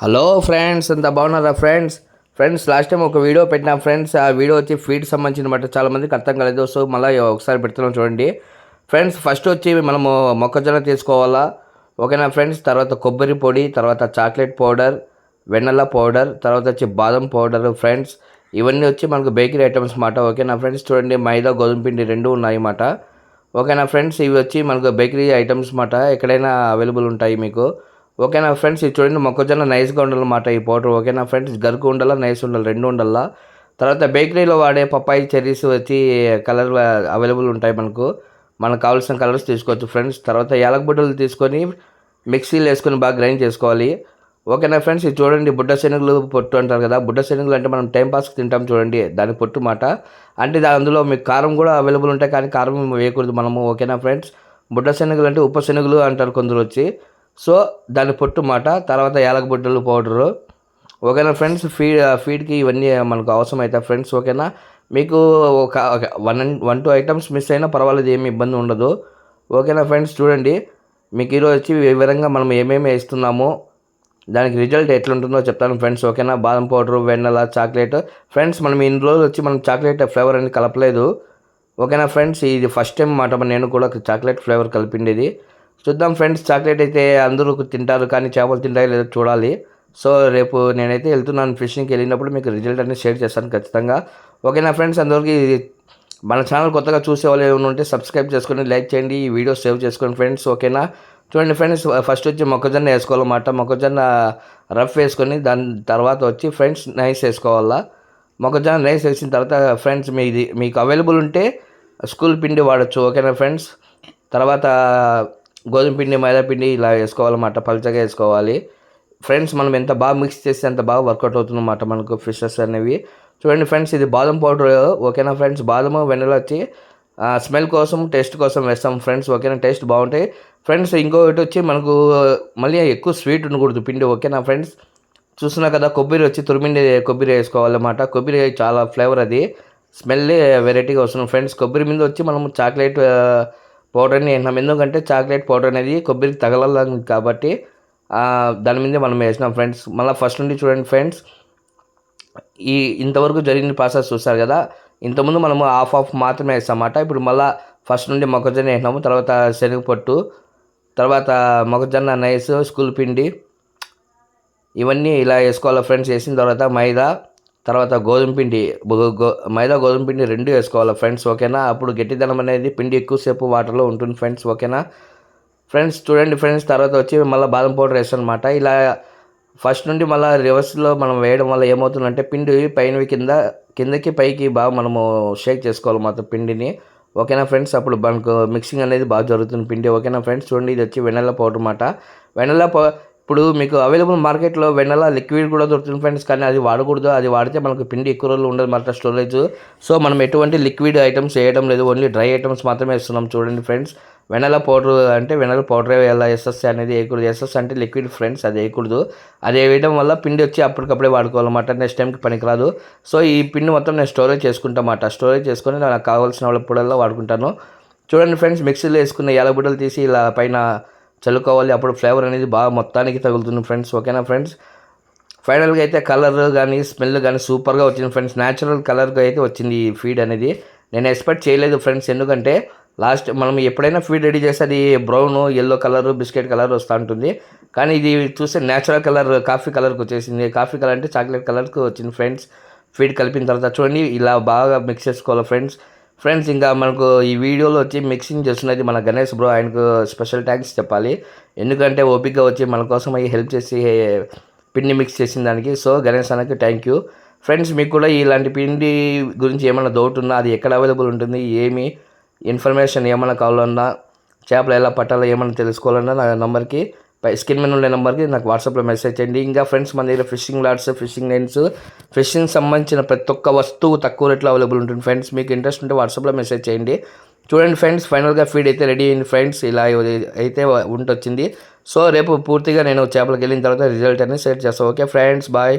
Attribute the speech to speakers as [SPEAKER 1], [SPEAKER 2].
[SPEAKER 1] Hello friends, అంత బాగున్నారా friends last time ఒక వీడియో పెట్టినా ఫ్రెండ్స్. ఆ వీడియో వచ్చి ఫీడ్ సంబంధించిన బట్టి చాలామందికి అర్థం కాలేదు. సో మళ్ళీ ఒకసారి పెడుతున్నాం చూడండి ఫ్రెండ్స్. ఫస్ట్ వచ్చి మనము మొక్కజొన్న తీసుకోవాలా, ఓకేనా ఫ్రెండ్స్. తర్వాత కొబ్బరి పొడి, తర్వాత చాక్లెట్ పౌడర్, వెన్నెల పౌడర్, తర్వాత వచ్చి బాదం పౌడర్ ఫ్రెండ్స్. ఇవన్నీ వచ్చి మనకు బేకరీ ఐటమ్స్ మాట, ఓకేనా ఫ్రెండ్స్. చూడండి, మైదా గోధుమ పిండి రెండు ఉన్నాయి మాట, ఓకేనా ఫ్రెండ్స్. ఇవి వచ్చి మనకు బేకరీ ఐటమ్స్ మాట, ఎక్కడైనా అవైలబుల్ ఉంటాయి మీకు, ఓకేనా ఫ్రెండ్స్. ఇది చూడండి, మొక్కజొన్న నైస్గా ఉండాలన్నమాట ఈ పౌడర్, ఓకేనా ఫ్రెండ్స్. గరుకు ఉండాలా, నైస్ ఉండాలి, రెండు ఉండాలా. తర్వాత బేకరీలో వాడే పప్పాయి చెర్రీస్ వచ్చి కలర్ అవైలబుల్ ఉంటాయి మనకు కావాల్సిన కలర్స్ తీసుకోవచ్చు ఫ్రెండ్స్. తర్వాత యాలకబుడ్డలు తీసుకొని మిక్సీలో వేసుకొని బాగా గ్రైండ్ చేసుకోవాలి, ఓకేనా ఫ్రెండ్స్. ఇది చూడండి, బుడ్డ శనగలు పొట్టు అంటారు కదా. బుడ్డ శనగలు అంటే మనం టైంపాస్కి తింటాం చూడండి, దాని పొట్టు మాట. అంటే అందులో మీకు కారం కూడా అవైలబుల్ ఉంటాయి, కానీ కారం వేయకూడదు మనము, ఓకేనా ఫ్రెండ్స్. బుడ్డ శనగలు అంటే ఉప్ప శనగలు అంటారు కొందరు వచ్చి, సో దాని పొట్టు మాట. తర్వాత యాలకబుడ్డలు పౌడరు, ఓకేనా ఫ్రెండ్స్. ఫీడ్కి ఇవన్నీ మనకు అవసరం అవుతాయి ఫ్రెండ్స్, ఓకేనా. మీకు ఒక వన్ టూ ఐటమ్స్ మిస్ అయినా పర్వాలేదు, ఏమి ఇబ్బంది ఉండదు, ఓకేనా ఫ్రెండ్స్. చూడండి, మీకు ఈరోజు వచ్చి వివరంగా మనం ఏమేమి వేస్తున్నామో దానికి రిజల్ట్ ఎట్లుంటుందో చెప్తాను ఫ్రెండ్స్, ఓకేనా. బాదం పౌడరు, వెన్నెల, చాక్లెట్ ఫ్రెండ్స్. మనం ఇన్ని రోజులు వచ్చి మనం చాక్లెట్ ఫ్లేవర్ అని కలపలేదు, ఓకేనా ఫ్రెండ్స్. ఇది ఫస్ట్ టైం మాట నేను కూడా చాక్లెట్ ఫ్లేవర్ కలిపిండేది. చూద్దాం ఫ్రెండ్స్. చాక్లెట్ అయితే అందరూ తింటారు, కానీ చేపలు తింటాయో లేదో చూడాలి. సో రేపు నేనైతే వెళ్తున్నాను ఫిషింగ్కి, వెళ్ళినప్పుడు మీకు రిజల్ట్ అనేది షేర్ చేస్తాను ఖచ్చితంగా, ఓకేనా ఫ్రెండ్స్. అందరికీ మన ఛానల్ కొత్తగా చూసే వాళ్ళు ఏమైనా ఉంటే సబ్స్క్రైబ్ చేసుకొని లైక్ చేయండి, ఈ వీడియో సేవ్ చేసుకోండి ఫ్రెండ్స్, ఓకేనా. చూడండి ఫ్రెండ్స్, ఫస్ట్ వచ్చి మొక్కజొన్న వేసుకోవాలన్నమాట. మొక్కజొన్న రఫ్ వేసుకొని దాని తర్వాత వచ్చి ఫ్రెండ్స్ నైస్ వేసుకోవాలా. మొక్కజొన్న నైస్ వేసిన తర్వాత ఫ్రెండ్స్ మీకు అవైలబుల్ ఉంటే స్కూల్ పిండి వాడచ్చు, ఓకేనా ఫ్రెండ్స్. తర్వాత గోధుమ పిండి, మైదా పిండి ఇలా వేసుకోవాలన్నమాట, పల్చగా వేసుకోవాలి ఫ్రెండ్స్. మనం ఎంత బాగా మిక్స్ చేస్తే అంత బాగా వర్కౌట్ అవుతుందన్నమాట మనకు ఫిషెస్ అనేవి. చూడండి ఫ్రెండ్స్, ఇది బాదం పౌడర్, ఓకేనా ఫ్రెండ్స్. బాదము వెన్నెల వచ్చి స్మెల్ కోసం, టేస్ట్ కోసం వేస్తాం ఫ్రెండ్స్, ఓకేనా. టేస్ట్ బాగుంటాయి ఫ్రెండ్స్. ఇంకొకటి వచ్చి మనకు మళ్ళీ ఎక్కువ స్వీట్ ఉండకూడదు పిండి, ఓకేనా ఫ్రెండ్స్. చూస్తున్నా కదా, కొబ్బరి వచ్చి తురిమిండి కొబ్బరి వేసుకోవాలన్నమాట. కొబ్బరి చాలా ఫ్లేవర్, అది స్మెల్ వెరైటీగా వస్తుంది ఫ్రెండ్స్. కొబ్బరి మీద వచ్చి మనము చాక్లెట్ పౌడర్ని వేసినాం, ఎందుకంటే చాక్లెట్ పౌడర్ అనేది కొబ్బరికి తగలాలి కాబట్టి దాని మీద మనం వేసినాం ఫ్రెండ్స్. మళ్ళీ ఫస్ట్ నుండి చూడండి ఫ్రెండ్స్, ఇంతవరకు జరిగిన ప్రాసెస్ చూస్తారు కదా. ఇంతకుముందు మనము హాఫ్ మాత్రమే వేస్తామన్నమాట. ఇప్పుడు మళ్ళీ ఫస్ట్ నుండి మొక్కజొన్న వేసినాము, తర్వాత శనగపట్టు, తర్వాత మొక్కజొన్న నైస్, స్కూల్ పిండి, ఇవన్నీ ఇలా వేసుకోవాలి ఫ్రెండ్స్. వేసిన తర్వాత మైదా, తర్వాత గోధుమ పిండి, మైదా గోధుమ పిండి రెండు వేసుకోవాలి ఫ్రెండ్స్, ఓకేనా. అప్పుడు గట్టిదనం అనేది పిండి ఎక్కువసేపు వాటర్లో ఉంటుంది ఫ్రెండ్స్, ఓకేనా ఫ్రెండ్స్. చూడండి ఫ్రెండ్స్, తర్వాత వచ్చి మళ్ళీ బాదం పౌడర్ వేస్తాను అనమాట. ఇలా ఫస్ట్ నుండి మళ్ళీ రివర్స్లో మనం వేయడం వల్ల ఏమవుతుందంటే పిండి పైనవి కిందకి పైకి బాగా మనము షేక్ చేసుకోవాలి మొత్తం పిండిని, ఓకేనా ఫ్రెండ్స్. అప్పుడు మనకు మిక్సింగ్ అనేది బాగా జరుగుతుంది పిండి, ఓకేనా ఫ్రెండ్స్. చూడండి, ఇది వచ్చి వెన్నెల పౌడర్ అన్నమాట. వెన్నెల ఇప్పుడు మీకు అవైలబుల్ మార్కెట్లో వెన్నెల లిక్విడ్ కూడా దొరుకుతుంది ఫ్రెండ్స్, కానీ అది వాడకూడదు. అది వాడితే మనకు పిండి ఎక్కువ రోజులు ఉండదు మాట, స్టోరేజ్. సో మనం ఎటువంటి లిక్విడ్ ఐటమ్స్ వేయడం లేదు, ఓన్లీ డ్రై ఐటమ్స్ మాత్రమే వేస్తున్నాం. చూడండి ఫ్రెండ్స్, వెన్నెల పౌడర్ అంటే వెన్నెల పౌడర్ వేయాలి, ఎస్ఎస్ అనేది వేయకూడదు. ఎస్ఎస్ అంటే లిక్విడ్ ఫ్రెండ్స్, అది వేయకూడదు. అది వేయడం వల్ల పిండి వచ్చి అప్పటికప్పుడే వాడుకోవాలన్నమాట, నెక్స్ట్ టైంకి పనికిరాదు. సో ఈ పిండి మొత్తం నేను స్టోరేజ్ చేసుకుంటామాట. స్టోరేజ్ చేసుకొని నాకు కావాల్సిన వాళ్ళప్పుడల్లా వాడుకుంటాను. చూడండి ఫ్రెండ్స్, మిక్సీలో వేసుకున్న యాలబుడ్డలు తీసి ఇలా పైన చల్లుకోవాలి, అప్పుడు ఫ్లేవర్ అనేది బాగా మొత్తానికి తగులుతుంది ఫ్రెండ్స్, ఓకేనా ఫ్రెండ్స్. ఫైనల్గా అయితే కలర్ కానీ స్మెల్ కానీ సూపర్గా వచ్చింది ఫ్రెండ్స్. న్యాచురల్ కలర్గా అయితే వచ్చింది ఈ ఫీడ్ అనేది. నేను ఎక్స్పెక్ట్ చేయలేదు ఫ్రెండ్స్, ఎందుకంటే లాస్ట్ మనం ఎప్పుడైనా ఫీడ్ రెడీ చేస్తే అది brown, yellow colour, biscuit colour వస్తూ ఉంటుంది, కానీ ఇది చూస్తే న్యాచురల్ కలర్, కాఫీ కలర్కి వచ్చేసింది. కాఫీ కలర్ అంటే చాక్లెట్ కలర్కి వచ్చింది ఫ్రెండ్స్. ఫీడ్ కలిపిన తర్వాత చూడండి, ఇలా బాగా మిక్స్ చేసుకోవాలి ఫ్రెండ్స్. ఇంకా మనకు ఈ వీడియోలో వచ్చి మిక్సింగ్ చేస్తున్నది మన గణేష్ బ్రో, ఆయనకు స్పెషల్ థ్యాంక్స్ చెప్పాలి, ఎందుకంటే ఓపిక్గా వచ్చి మన కోసం అయ్యి హెల్ప్ చేసి పిండి మిక్స్ చేసిన దానికి. సో గణేష్ అన్నకి థ్యాంక్ యూ ఫ్రెండ్స్. మీకు కూడా ఇలాంటి పిండి గురించి ఏమైనా డౌట్ ఉన్నా, అది ఎక్కడ అవైలబుల్ ఉంటుంది, ఏమి ఇన్ఫర్మేషన్ ఏమైనా కావాలన్నా, చేపలు ఎలా పట్టాలో ఏమైనా తెలుసుకోవాలన్నా నా నెంబర్కి స్క్రీన్ మీద ఉండే నెంబర్కి నాకు వాట్సాప్లో మెసేజ్ చేయండి. ఇంకా ఫ్రెండ్స్, మన దగ్గర fishing rods, fishing nets, fishing సంబంధించిన ప్రతి ఒక్క వస్తువు తక్కువ రేట్లో అవైలబుల్ ఉంటుంది ఫ్రెండ్స్. మీకు ఇంట్రెస్ట్ ఉంటే వాట్సాప్లో మెసేజ్ చేయండి. చూడండి ఫ్రెండ్స్, ఫైనల్గా ఫీడ్ అయితే రెడీ అయింది ఫ్రెండ్స్, ఇలా అయితే ఉంటొచ్చింది. సో రేపు పూర్తిగా నేను చేపలకు వెళ్ళిన తర్వాత రిజల్ట్ అనేది షేర్ చేస్తాను, ఓకే ఫ్రెండ్స్, బాయ్.